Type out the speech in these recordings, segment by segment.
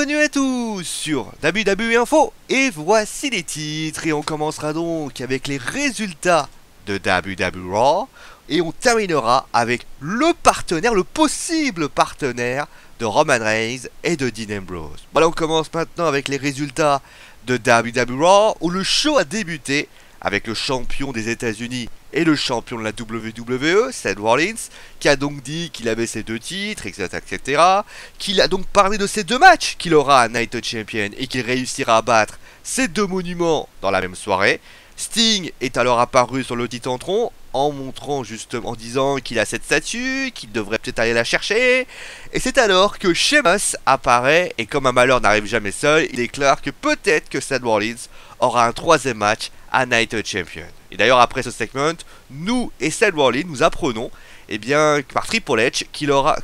Bienvenue à tous sur WWE Info et voici les titres et on commencera donc avec les résultats de WWE Raw et on terminera avec le partenaire, le possible partenaire de Roman Reigns et de Dean Ambrose. Voilà, on commence maintenant avec les résultats de WWE Raw où le show a débuté avec le champion des États-Unis et le champion de la WWE, Seth Rollins, qui a donc dit qu'il avait ses deux titres, etc. Qu'il a donc parlé de ces deux matchs qu'il aura à Night of Champions et qu'il réussira à battre ces deux monuments dans la même soirée. Sting est alors apparu sur le Titantron en montrant justement, en disant qu'il a cette statue, qu'il devrait peut-être aller la chercher. Et c'est alors que Sheamus apparaît et comme un malheur n'arrive jamais seul, il déclare que peut-être que Seth Rollins aura un troisième match à Night of Champions. Et d'ailleurs après ce segment, nous et Seth Rollins nous apprenons par Triple H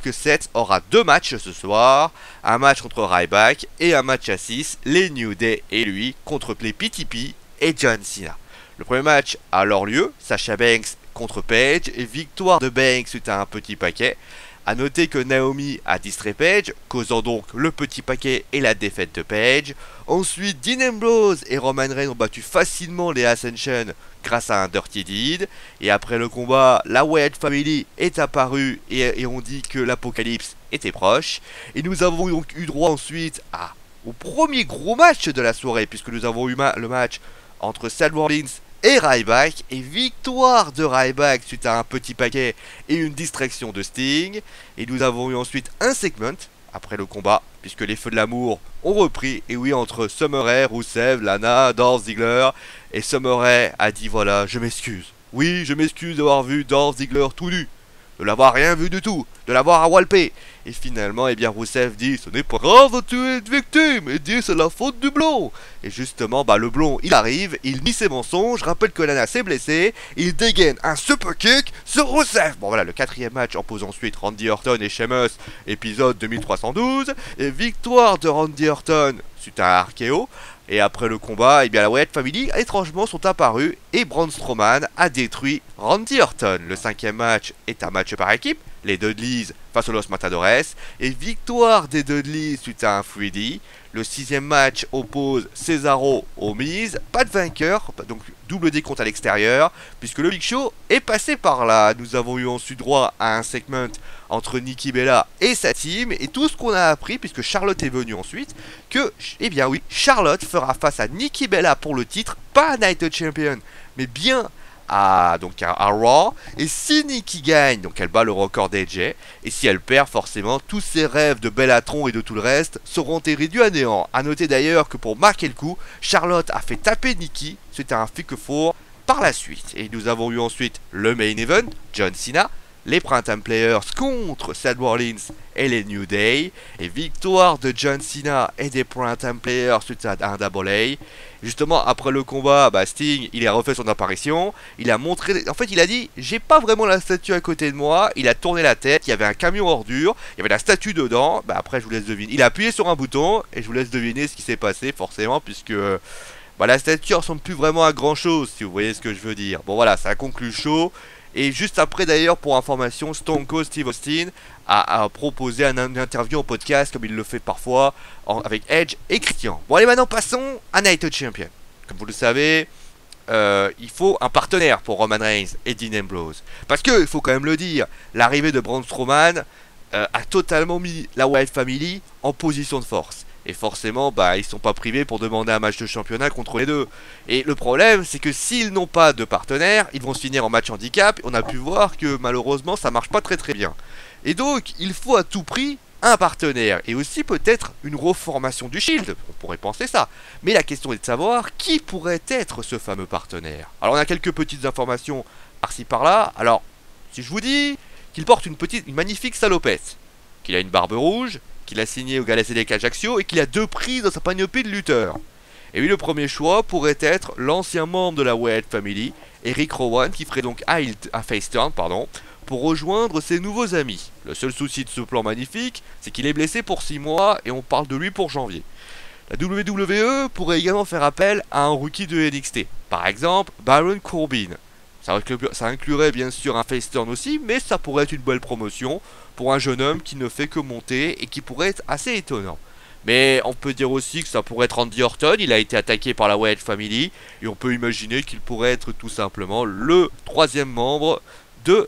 que Seth aura deux matchs ce soir, un match contre Ryback et un match à 6, les New Day et lui contre les PTP et John Cena. Le premier match a alors lieu, Sasha Banks contre Paige et victoire de Banks suite à un petit paquet. A noter que Naomi a distrait Paige, causant donc le petit paquet et la défaite de Paige. Ensuite, Dean Ambrose et Roman Reigns ont battu facilement les Ascension grâce à un Dirty Deed. Et après le combat, la Wyatt Family est apparue et on dit que l'apocalypse était proche. Et nous avons donc eu droit ensuite au premier gros match de la soirée, puisque nous avons eu le match entre Seth Rollins et Ryback, et victoire de Ryback suite à un petit paquet et une distraction de Sting. Et nous avons eu ensuite un segment après le combat, puisque les feux de l'amour ont repris, et oui, entre Summer Rae, Rusev, Lana, Dolph Ziggler, et Summer Rae a dit voilà, je m'excuse. Oui, je m'excuse d'avoir vu Dolph Ziggler tout nu, de l'avoir rien vu du tout, de l'avoir à walper. Et finalement, Rusev dit ce n'est pas grave, tu es victime, et dit c'est la faute du blond. Et justement, le blond, il arrive, il nie ses mensonges, rappelle que Lana s'est blessée, il dégaine un super kick sur Rusev. Bon voilà, le quatrième match oppose ensuite Randy Orton et Sheamus, épisode 2312, et victoire de Randy Orton suite à un RKO. Et après le combat, la Wyatt Family, étrangement, sont apparus et Braun Strowman a détruit Randy Orton. Le cinquième match est un match par équipe, les Dudleys face aux Los Matadores, et victoire des Dudleys suite à un 3D. Le sixième match oppose Cesaro au Miz, pas de vainqueur, donc double décompte à l'extérieur, puisque le Big Show est passé par là. Nous avons eu ensuite droit à un segment entre Nikki Bella et sa team, et tout ce qu'on a appris, puisque Charlotte est venue ensuite, que, Charlotte fera face à Nikki Bella pour le titre, pas à Night of Champions, mais bien à Raw. Et si Nikki gagne, donc elle bat le record d'AJ, et si elle perd, forcément tous ses rêves de Bellatron et de tout le reste seront réduits à néant. A noter d'ailleurs que pour marquer le coup, Charlotte a fait taper Nikki suite à un Fake Four par la suite. Et nous avons eu ensuite le main event, John Cena, les Printemps Players contre Seth Rollins et les New Day, et victoire de John Cena et des Printemps Players suite à un Double A. Justement après le combat, Sting il a refait son apparition, il a montré, en fait il a dit j'ai pas vraiment la statue à côté de moi, il a tourné la tête, il y avait un camion ordure, il y avait la statue dedans, après je vous laisse deviner, il a appuyé sur un bouton et je vous laisse deviner ce qui s'est passé forcément, puisque la statue ressemble plus vraiment à grand chose, si vous voyez ce que je veux dire. Bon voilà, ça conclut le show. Et juste après d'ailleurs, pour information, Stone Cold Steve Austin a proposé une interview en podcast, comme il le fait parfois, avec Edge et Christian. Bon allez, maintenant passons à Night of Champions. Comme vous le savez, il faut un partenaire pour Roman Reigns et Dean Ambrose. Parce que, il faut quand même le dire, l'arrivée de Braun Strowman a totalement mis la Wyatt Family en position de force. Et forcément, ils sont pas privés pour demander un match de championnat contre les deux. Et le problème, c'est que s'ils n'ont pas de partenaire, ils vont se finir en match handicap. On a pu voir que malheureusement, ça marche pas très bien. Et donc, il faut à tout prix un partenaire. Et aussi peut-être une reformation du Shield. On pourrait penser ça. Mais la question est de savoir qui pourrait être ce fameux partenaire. Alors, on a quelques petites informations par-ci par-là. Alors, si je vous dis qu'il porte une magnifique salopette, qu'il a une barbe rouge, qu'il a signé au Galaxy des Ajaccio et qu'il a 2 prises dans sa panoplie de lutteur. Et oui, le premier choix pourrait être l'ancien membre de la Wyatt Family, Eric Rowan, qui ferait donc un face turn, pour rejoindre ses nouveaux amis. Le seul souci de ce plan magnifique, c'est qu'il est blessé pour 6 mois et on parle de lui pour janvier. La WWE pourrait également faire appel à un rookie de NXT, par exemple Baron Corbin. Ça inclurait bien sûr un face turn aussi, mais ça pourrait être une belle promotion pour un jeune homme qui ne fait que monter et qui pourrait être assez étonnant. Mais on peut dire aussi que ça pourrait être Randy Orton, il a été attaqué par la Wyatt Family, et on peut imaginer qu'il pourrait être tout simplement le troisième membre de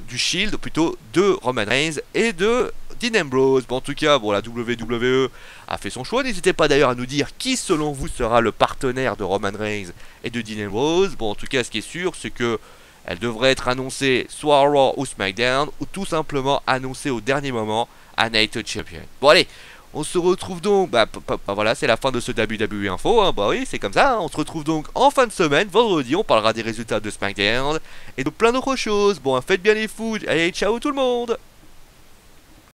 du Shield, plutôt de Roman Reigns et de Dean Ambrose. Bon, en tout cas, bon, la WWE a fait son choix. N'hésitez pas d'ailleurs à nous dire qui selon vous sera le partenaire de Roman Reigns et de Dean Ambrose. Bon, en tout cas, ce qui est sûr, c'est que elle devrait être annoncée soit à Raw ou SmackDown, ou tout simplement annoncée au dernier moment à Night of Champions. Bon, allez, on se retrouve donc, voilà, c'est la fin de ce WWE Info, hein, bah oui, c'est comme ça, hein. On se retrouve donc en fin de semaine, vendredi, on parlera des résultats de SmackDown et de plein d'autres choses. Bon, faites bien les fous, allez, ciao tout le monde!